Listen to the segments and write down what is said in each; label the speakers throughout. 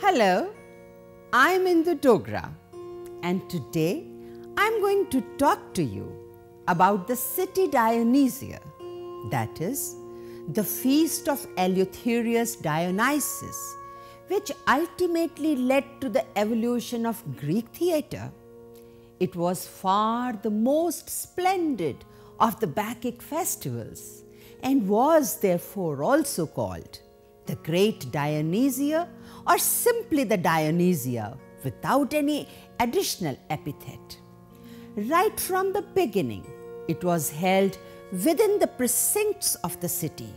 Speaker 1: Hello, I'm Indu Dogra, and today I'm going to talk to you about the City Dionysia, that is, the feast of Eleutherius Dionysus, which ultimately led to the evolution of Greek theatre. It was far the most splendid of the Bacchic festivals and was therefore also called the Great Dionysia or simply the Dionysia without any additional epithet. Right from the beginning, it was held within the precincts of the city,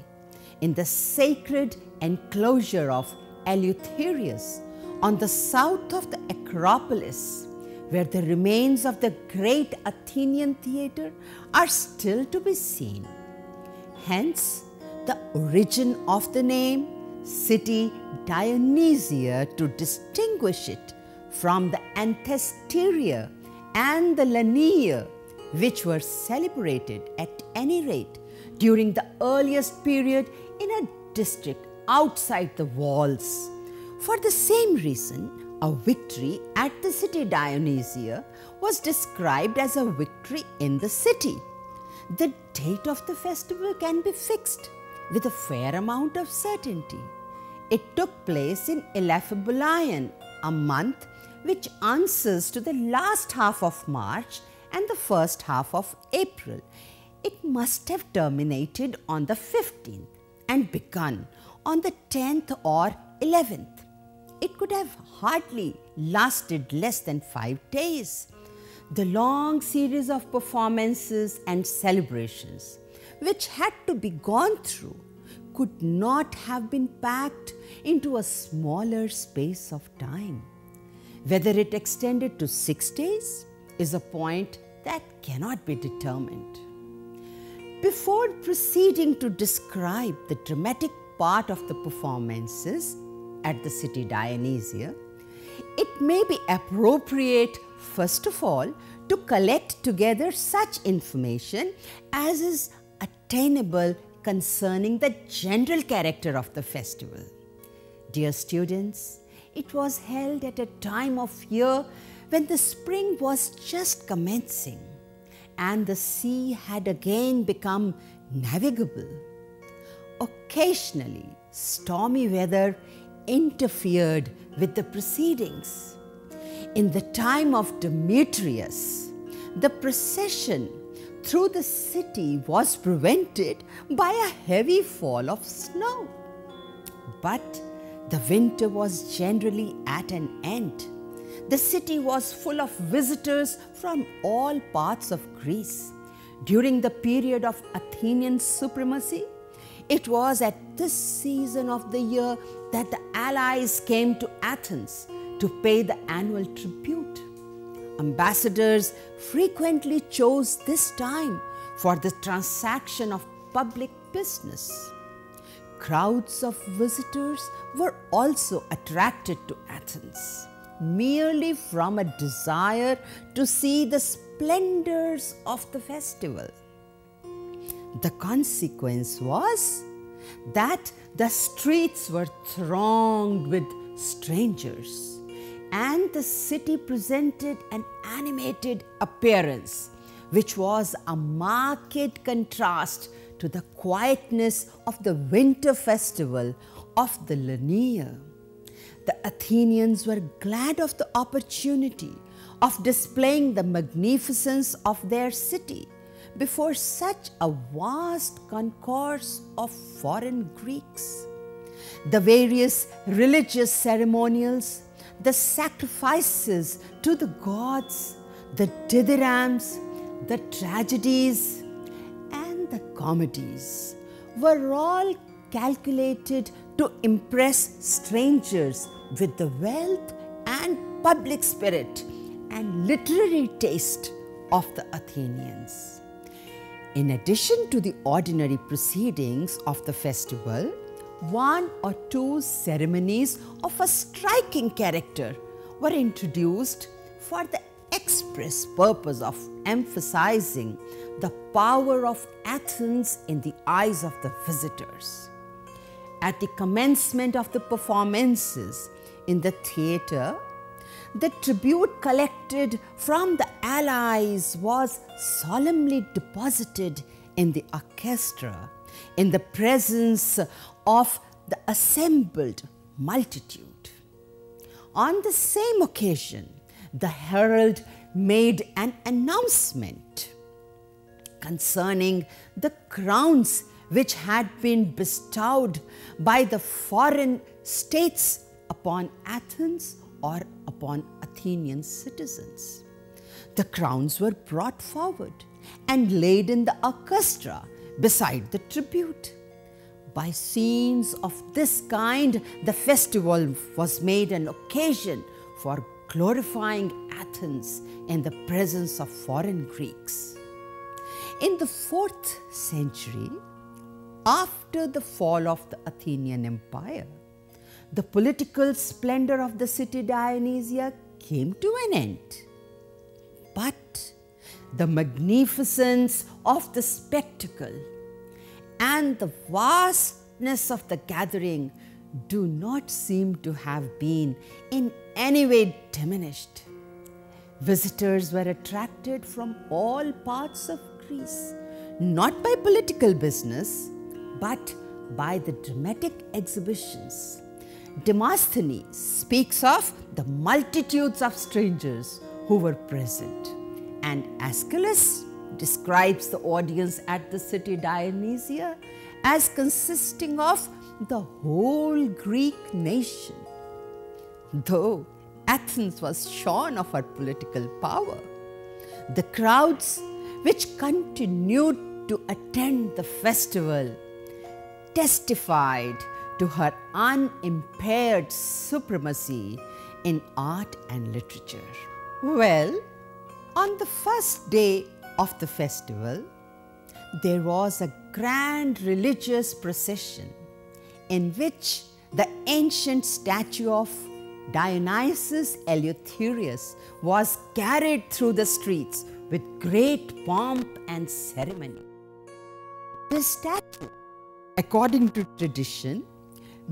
Speaker 1: in the sacred enclosure of Eleutherius on the south of the Acropolis, where the remains of the great Athenian theatre are still to be seen. Hence, the origin of the name City Dionysia to distinguish it from the Anthesteria and the Lania, which were celebrated at any rate during the earliest period in a district outside the walls. For the same reason, a victory at the City Dionysia was described as a victory in the city. The date of the festival can be fixed with a fair amount of certainty. It took place in Elaphebolion, a month which answers to the last half of March and the first half of April. It must have terminated on the 15th and begun on the 10th or 11th. It could have hardly lasted less than 5 days. The long series of performances and celebrations which had to be gone through could not have been packed into a smaller space of time. Whether it extended to 6 days is a point that cannot be determined. Before proceeding to describe the dramatic part of the performances at the City Dionysia, it may be appropriate, first of all, to collect together such information as is attainable concerning the general character of the festival. Dear students, it was held at a time of year when the spring was just commencing and the sea had again become navigable. Occasionally, stormy weather interfered with the proceedings. In the time of Demetrius, the procession through the city was prevented by a heavy fall of snow. But the winter was generally at an end. The city was full of visitors from all parts of Greece. During the period of Athenian supremacy, it was at this season of the year that the allies came to Athens to pay the annual tribute. Ambassadors frequently chose this time for the transaction of public business. Crowds of visitors were also attracted to Athens, merely from a desire to see the splendors of the festival. The consequence was that the streets were thronged with strangers, and the city presented an animated appearance, which was a marked contrast to the quietness of the winter festival of the Lania. The Athenians were glad of the opportunity of displaying the magnificence of their city before such a vast concourse of foreign Greeks. The various religious ceremonials, the sacrifices to the gods, the dithyrambs, the tragedies, and the comedies were all calculated to impress strangers with the wealth and public spirit and literary taste of the Athenians. In addition to the ordinary proceedings of the festival, 1 or 2 ceremonies of a striking character were introduced for the express purpose of emphasizing the power of Athens in the eyes of the visitors. At the commencement of the performances in the theatre, the tribute collected from the allies was solemnly deposited in the orchestra in the presence of the assembled multitude. On the same occasion, the herald made an announcement concerning the crowns which had been bestowed by the foreign states upon Athens or upon Athenian citizens. The crowns were brought forward and laid in the orchestra beside the tribute. By scenes of this kind, the festival was made an occasion for glorifying Athens in the presence of foreign Greeks. In the 4th century, after the fall of the Athenian Empire, the political splendor of the city Dionysia came to an end. But the magnificence of the spectacle and the vastness of the gathering do not seem to have been in any way diminished. Visitors were attracted from all parts of Greece, not by political business, but by the dramatic exhibitions. Demosthenes speaks of the multitudes of strangers who were present, and Aeschylus describes the audience at the city Dionysia as consisting of the whole Greek nation. Though Athens was shorn of her political power, the crowds which continued to attend the festival testified to her unimpaired supremacy in art and literature. Well, on the first day of the festival, there was a grand religious procession in which the ancient statue of Dionysus Eleutherius was carried through the streets with great pomp and ceremony. This statue, according to tradition,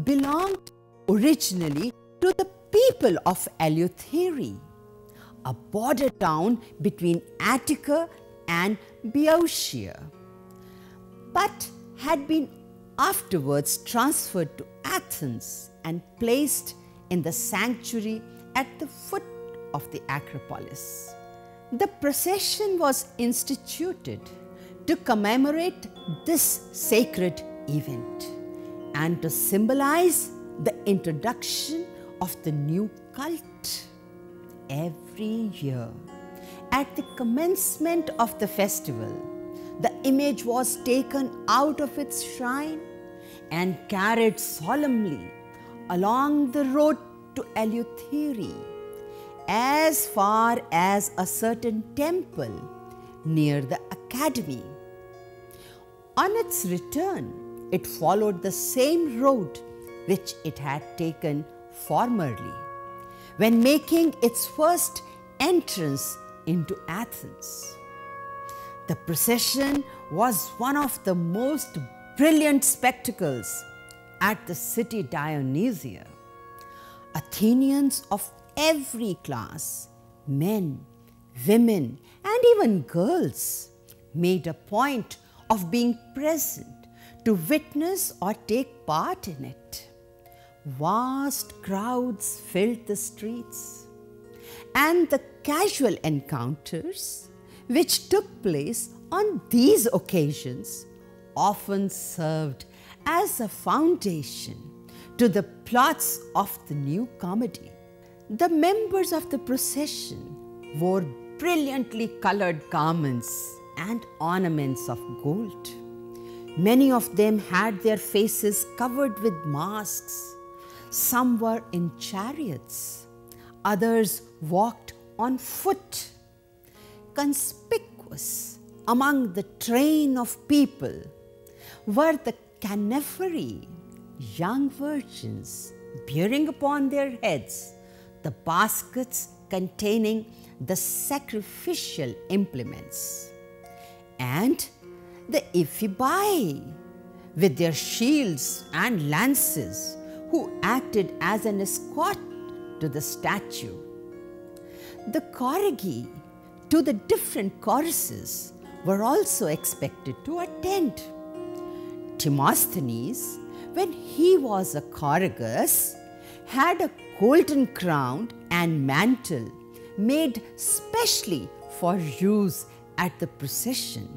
Speaker 1: belonged originally to the people of Eleutheria, a border town between Attica and Boeotia, but had been afterwards transferred to Athens and placed in the sanctuary at the foot of the Acropolis. The procession was instituted to commemorate this sacred event and to symbolize the introduction of the new cult. Every year, at the commencement of the festival, the image was taken out of its shrine and carried solemnly along the road to Eleutheria as far as a certain temple near the academy. On its return, it followed the same road which it had taken formerly when making its first entrance into Athens. The procession was one of the most brilliant spectacles at the city Dionysia. Athenians of every class, men, women, and even girls, made a point of being present to witness or take part in it. Vast crowds filled the streets, and the casual encounters which took place on these occasions often served as a foundation to the plots of the new comedy. The members of the procession wore brilliantly colored garments and ornaments of gold. Many of them had their faces covered with masks. Some were in chariots. Others walked on foot. Conspicuous among the train of people were the canapheri, young virgins bearing upon their heads the baskets containing the sacrificial implements, and the Ephebi with their shields and lances, who acted as an escort to the statue. The choregi to the different choruses were also expected to attend. Demosthenes, when he was a choragus, had a golden crown and mantle made specially for use at the procession.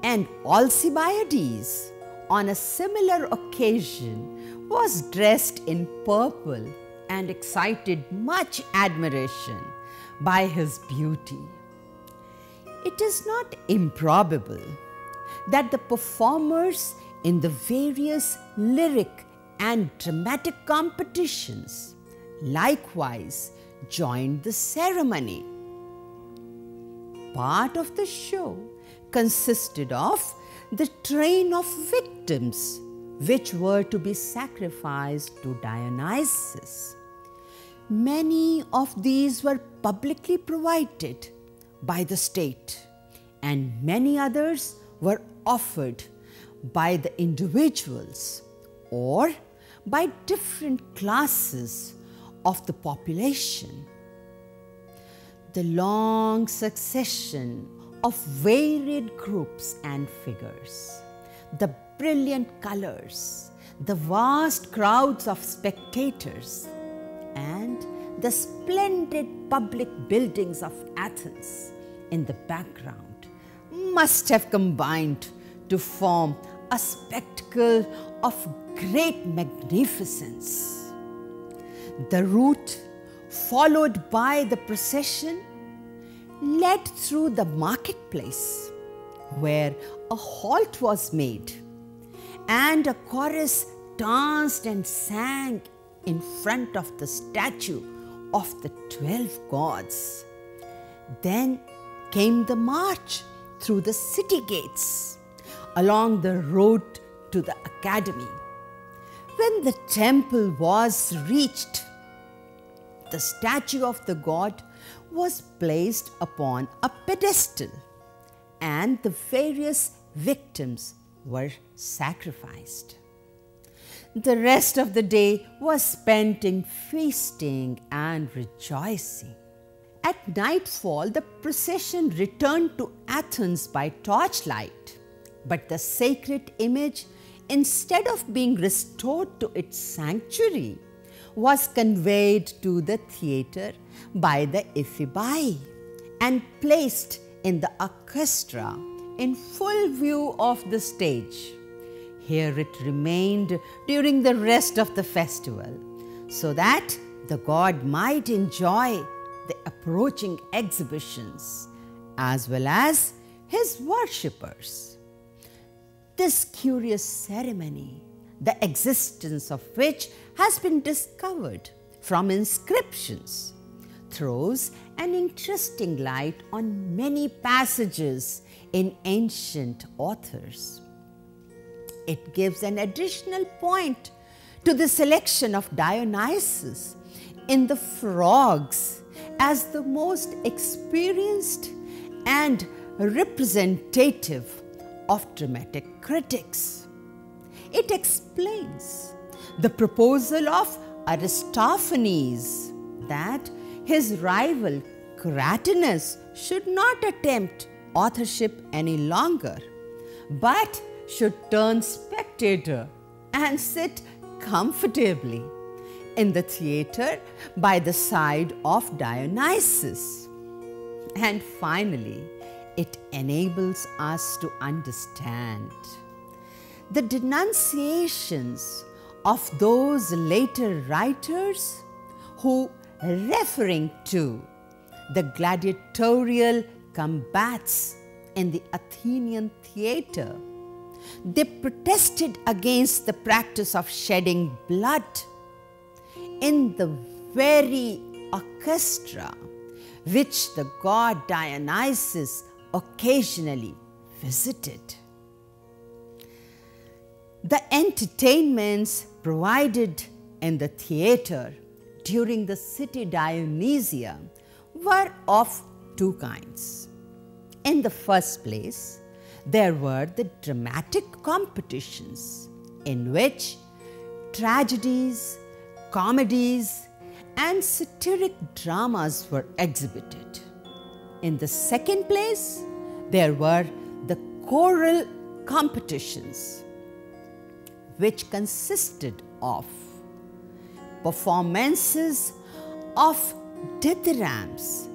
Speaker 1: And Alcibiades, on a similar occasion, was dressed in purple and excited much admiration by his beauty. It is not improbable that the performers in the various lyric and dramatic competitions likewise joined the ceremony. Part of the show consisted of the train of victims which were to be sacrificed to Dionysus. Many of these were publicly provided by the state, and many others were offered by the individuals or by different classes of the population. The long succession of varied groups and figures, the brilliant colors, the vast crowds of spectators, and the splendid public buildings of Athens in the background must have combined to form a spectacle of great magnificence. The route followed by the procession led through the marketplace, where a halt was made and a chorus danced and sang in front of the statue of the 12 gods. Then came the march through the city gates along the road to the academy. When the temple was reached, the statue of the god was placed upon a pedestal, and the various victims were sacrificed. The rest of the day was spent in feasting and rejoicing. At nightfall, the procession returned to Athens by torchlight, but the sacred image, instead of being restored to its sanctuary, was conveyed to the theatre by the Ephebi and placed in the orchestra in full view of the stage. Here it remained during the rest of the festival, so that the god might enjoy the approaching exhibitions as well as his worshippers. This curious ceremony, the existence of which has been discovered from inscriptions, throws an interesting light on many passages in ancient authors. It gives an additional point to the selection of Dionysus in the frogs as the most experienced and representative of dramatic critics. It explains the proposal of Aristophanes that his rival Cratinus should not attempt authorship any longer, but should turn spectator and sit comfortably in the theatre by the side of Dionysus. And finally, it enables us to understand the denunciations of those later writers who, referring to the gladiatorial combats in the Athenian theatre, they protested against the practice of shedding blood in the very orchestra which the god Dionysus occasionally visited. The entertainments provided in the theatre during the City Dionysia were of two kinds. In the first place, there were the dramatic competitions in which tragedies, comedies, and satiric dramas were exhibited. In the second place, there were the choral competitions, which consisted of performances of dithyrambs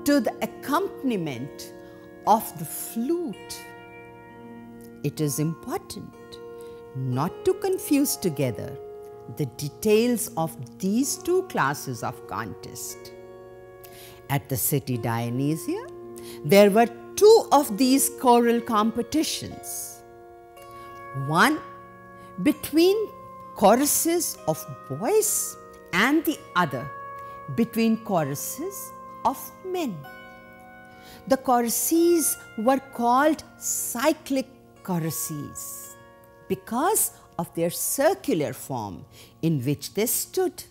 Speaker 1: to the accompaniment of the flute. It is important not to confuse together the details of these two classes of contest. At the City Dionysia, there were two of these choral competitions, one between choruses of boys and the other between choruses of men. The choruses were called cyclic choruses because of their circular form in which they stood.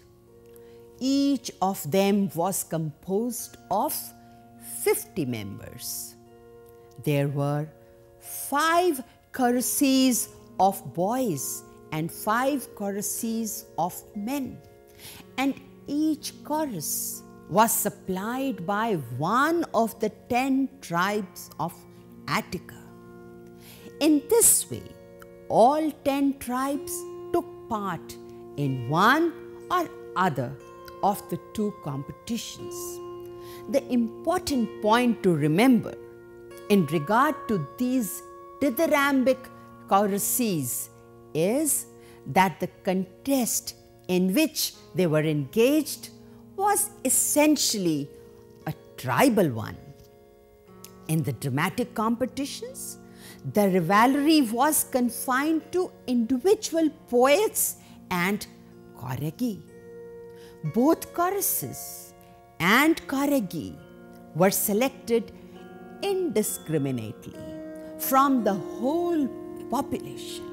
Speaker 1: Each of them was composed of 50 members. There were 5 choruses of boys and 5 choruses of men, and each chorus was supplied by one of the 10 tribes of Attica. In this way, all 10 tribes took part in one or other of the two competitions. The important point to remember in regard to these dithyrambic choruses is that the contest in which they were engaged was essentially a tribal one. In the dramatic competitions, the rivalry was confined to individual poets and choregui. Both choruses and choregui were selected indiscriminately from the whole population,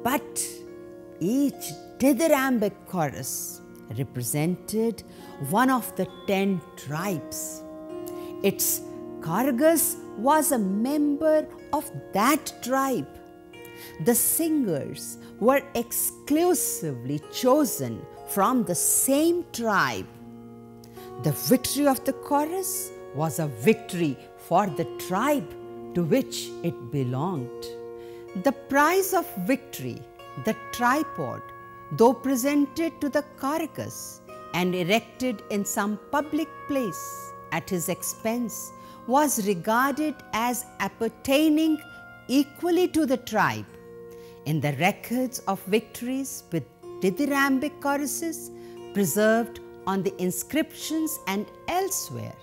Speaker 1: but each dithyrambic chorus represented one of the 10 tribes. Its choragus was a member of that tribe. The singers were exclusively chosen from the same tribe. The victory of the chorus was a victory for the tribe to which it belonged. The prize of victory, the tripod, though presented to the choragus and erected in some public place at his expense, was regarded as appertaining equally to the tribe. In the records of victories with dithyrambic choruses preserved on the inscriptions and elsewhere,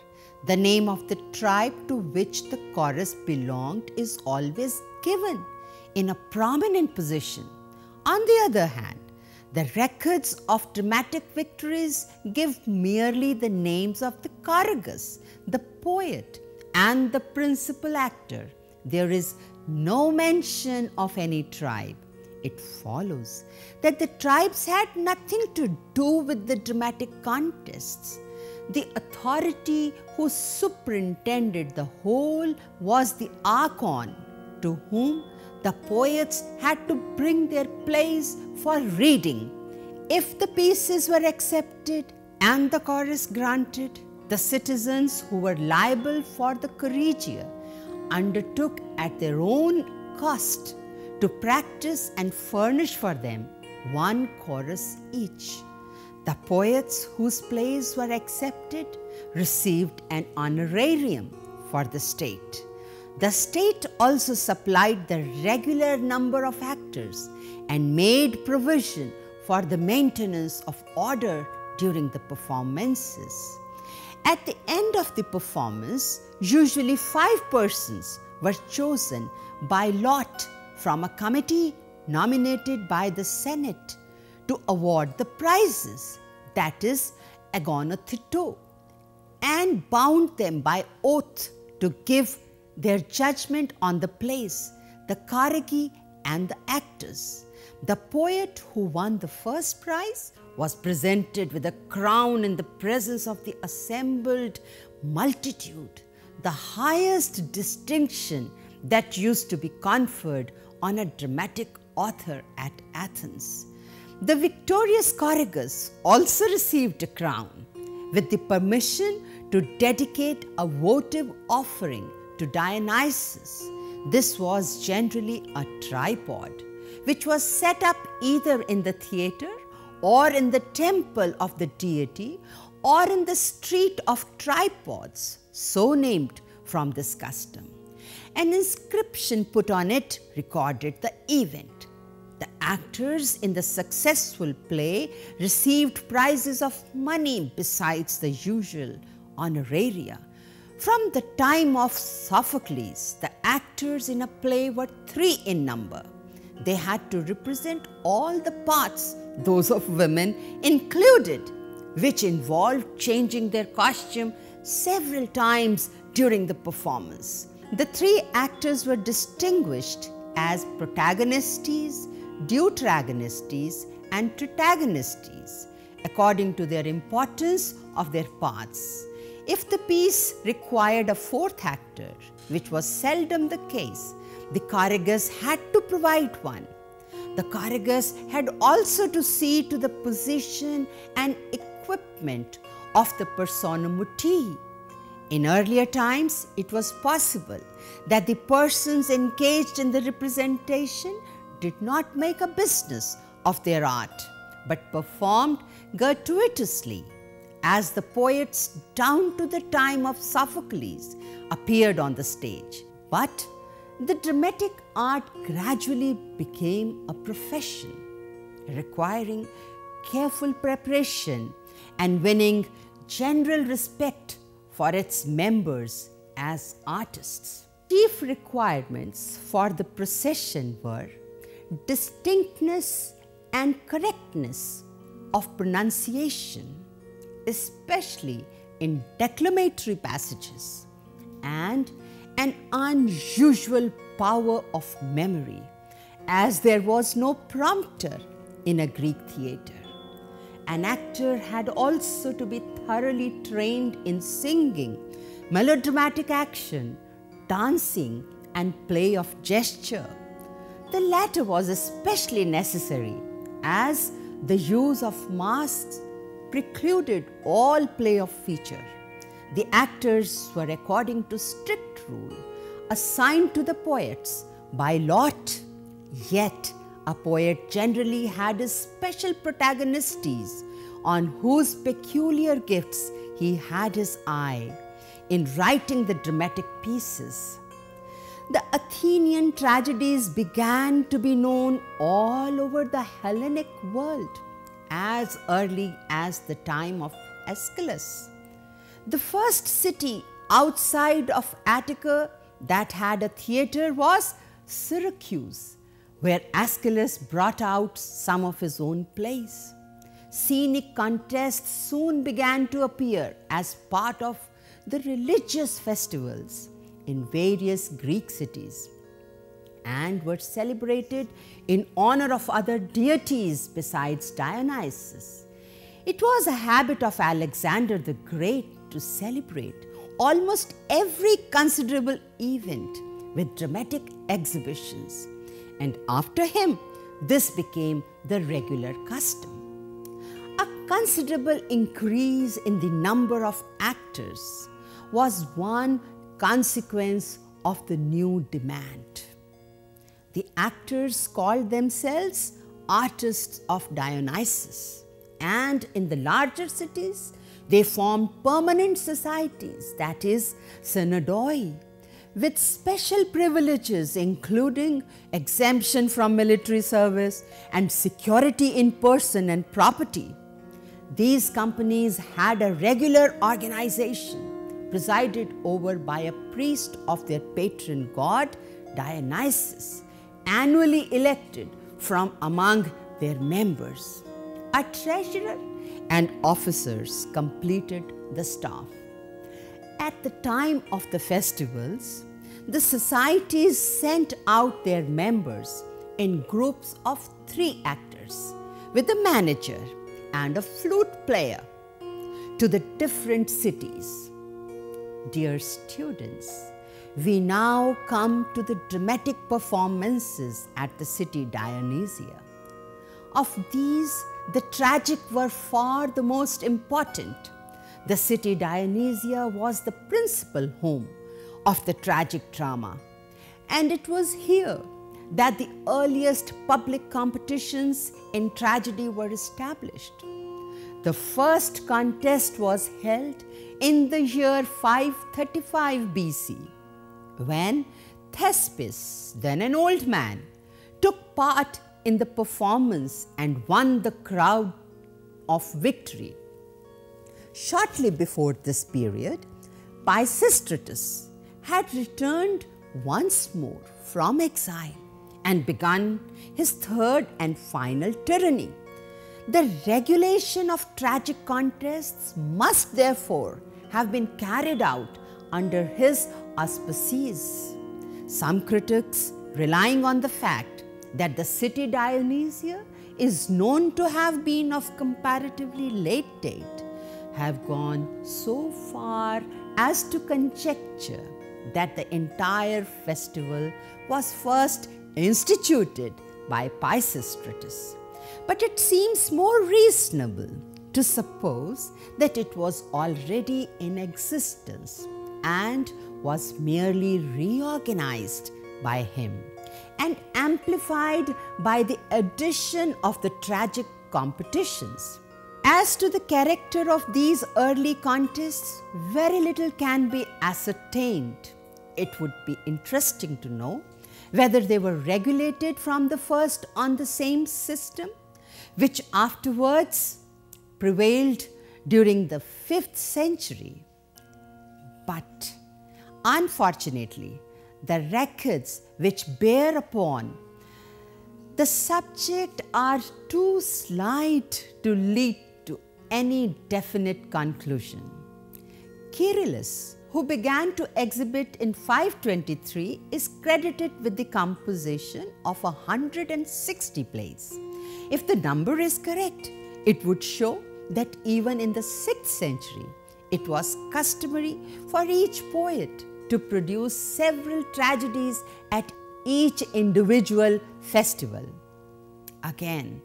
Speaker 1: the name of the tribe to which the chorus belonged is always given in a prominent position. On the other hand, the records of dramatic victories give merely the names of the choragus, the poet, and the principal actor. There is no mention of any tribe. It follows that the tribes had nothing to do with the dramatic contests. The authority who superintended the whole was the archon, to whom the poets had to bring their plays for reading. If the pieces were accepted and the chorus granted, the citizens who were liable for the choregia undertook at their own cost to practice and furnish for them one chorus each. The poets whose plays were accepted received an honorarium for the state. The state also supplied the regular number of actors and made provision for the maintenance of order during the performances. At the end of the performance, usually 5 persons were chosen by lot from a committee nominated by the Senate to award the prizes, that is, agonothito, and bound them by oath to give their judgment on the plays, the choregui, and the actors. The poet who won the first prize was presented with a crown in the presence of the assembled multitude, the highest distinction that used to be conferred on a dramatic author at Athens. The victorious choragus also received a crown with the permission to dedicate a votive offering to Dionysus. This was generally a tripod, which was set up either in the theatre or in the temple of the deity or in the street of tripods, so named from this custom. An inscription put on it recorded the event. The actors in the successful play received prizes of money besides the usual honoraria. From the time of Sophocles, the actors in a play were 3 in number. They had to represent all the parts, those of women included, which involved changing their costume several times during the performance. The 3 actors were distinguished as protagonistes, deuteragonistes, and tritagonistes, according to their importance of their parts. If the piece required a 4th actor, which was seldom the case, the choragus had to provide one. The choragus had also to see to the position and equipment of the persona mutii. In earlier times, it was possible that the persons engaged in the representation did not make a business of their art, but performed gratuitously, as the poets down to the time of Sophocles appeared on the stage. But the dramatic art gradually became a profession, requiring careful preparation and winning general respect for its members as artists. Chief requirements for the procession were distinctness and correctness of pronunciation, especially in declamatory passages, and an unusual power of memory, as there was no prompter in a Greek theatre. An actor had also to be thoroughly trained in singing, melodramatic action, dancing, and play of gesture. The latter was especially necessary, as the use of masks precluded all play of feature. The actors were, according to strict rule, assigned to the poets by lot, yet a poet generally had his special protagonistes on whose peculiar gifts he had his eye in writing the dramatic pieces. The Athenian tragedies began to be known all over the Hellenic world as early as the time of Aeschylus. The first city outside of Attica that had a theatre was Syracuse, where Aeschylus brought out some of his own plays. Scenic contests soon began to appear as part of the religious festivals in various Greek cities and were celebrated in honor of other deities besides Dionysus. It was a habit of Alexander the Great to celebrate almost every considerable event with dramatic exhibitions, and after him, this became the regular custom. A considerable increase in the number of actors was one consequence of the new demand. The actors called themselves artists of Dionysus, and in the larger cities, they formed permanent societies, that is, synodoi, with special privileges including exemption from military service and security in person and property. These companies had a regular organization presided over by a priest of their patron god, Dionysus, annually elected from among their members. A treasurer and officers completed the staff. At the time of the festivals, the societies sent out their members in groups of 3 actors with a manager and a flute player to the different cities. Dear students, we now come to the dramatic performances at the City Dionysia. Of these, the tragic were far the most important. The City Dionysia was the principal home of the tragic drama, and it was here that the earliest public competitions in tragedy were established. The first contest was held in the year 535 BC, when Thespis, then an old man, took part in the performance and won the crown of victory. Shortly before this period, Pisistratus had returned once more from exile and begun his third and final tyranny. The regulation of tragic contests must therefore have been carried out under his auspices. Some critics, relying on the fact that the City Dionysia is known to have been of comparatively late date, have gone so far as to conjecture that the entire festival was first instituted by Pisistratus. But it seems more reasonable to suppose that it was already in existence and was merely reorganized by him and amplified by the addition of the tragic competitions. As to the character of these early contests, very little can be ascertained. It would be interesting to know whether they were regulated from the first on the same system, which afterwards prevailed during the 5th century. But unfortunately, the records which bear upon the subject are too slight to lead to any definite conclusion. Kyrillus, who began to exhibit in 523, is credited with the composition of 160 plays. If the number is correct, it would show that even in the 6th century, it was customary for each poet to produce several tragedies at each individual festival. Again,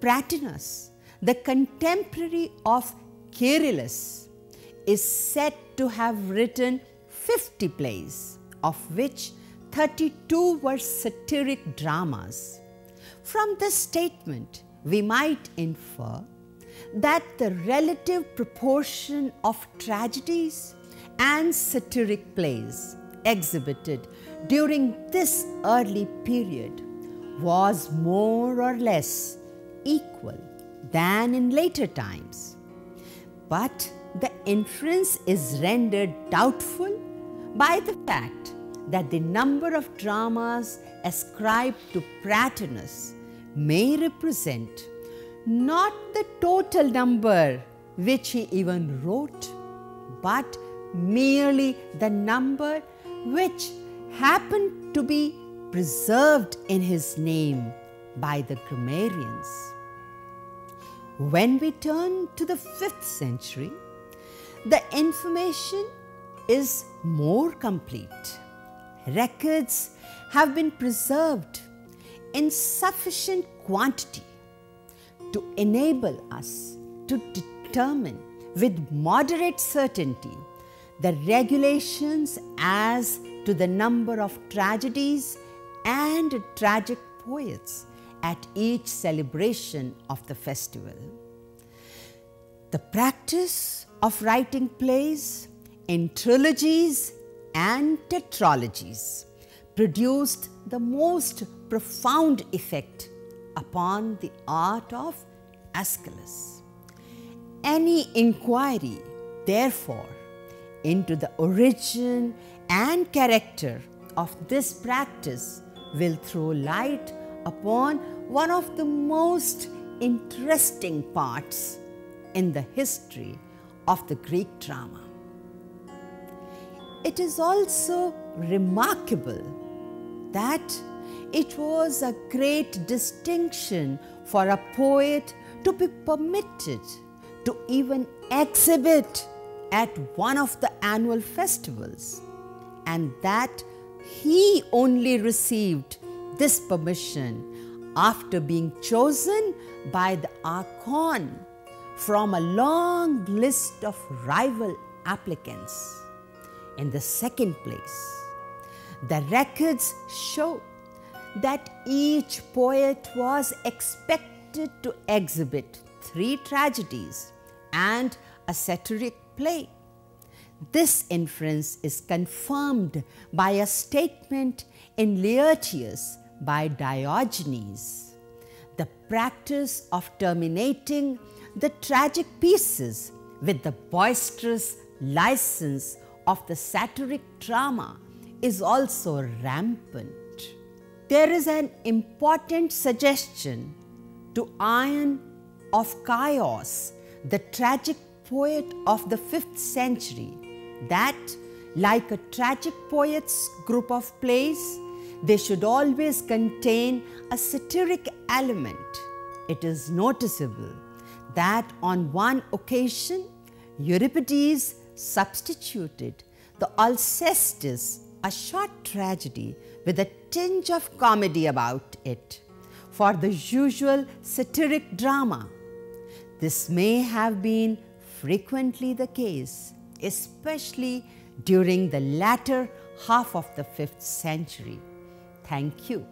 Speaker 1: Pratinus, the contemporary of Kyrillus, is said to have written 50 plays, of which 32 were satiric dramas. From this statement, we might infer that the relative proportion of tragedies and satiric plays exhibited during this early period was more or less equal than in later times. But the inference is rendered doubtful by the fact that the number of dramas ascribed to Pratinus may represent not the total number which he even wrote, but merely the number which happened to be preserved in his name by the grammarians. When we turn to the 5th century, the information is more complete. Records have been preserved in sufficient quantity to enable us to determine with moderate certainty the regulations as to the number of tragedies and tragic poets at each celebration of the festival. The practice of writing plays in trilogies and tetralogies produced the most profound effect upon the art of Aeschylus. Any inquiry, therefore, into the origin and character of this practice will throw light upon one of the most interesting parts in the history of the Greek drama. It is also remarkable that it was a great distinction for a poet to be permitted to even exhibit at one of the annual festivals, and that he only received this permission after being chosen by the Archon from a long list of rival applicants. In the second place, the records show that each poet was expected to exhibit 3 tragedies and a satiric play. This inference is confirmed by a statement in Laertius by Diogenes. The practice of terminating the tragic pieces with the boisterous license of the satiric drama is also rampant. There is an important suggestion to Ion of Chios, the tragic poet of the 5th century, that like a tragic poet's group of plays, they should always contain a satiric element. It is noticeable that on one occasion, Euripides substituted the Alcestis, a short tragedy with a tinge of comedy about it, for the usual satiric drama. This may have been frequently the case, especially during the latter half of the 5th century. Thank you.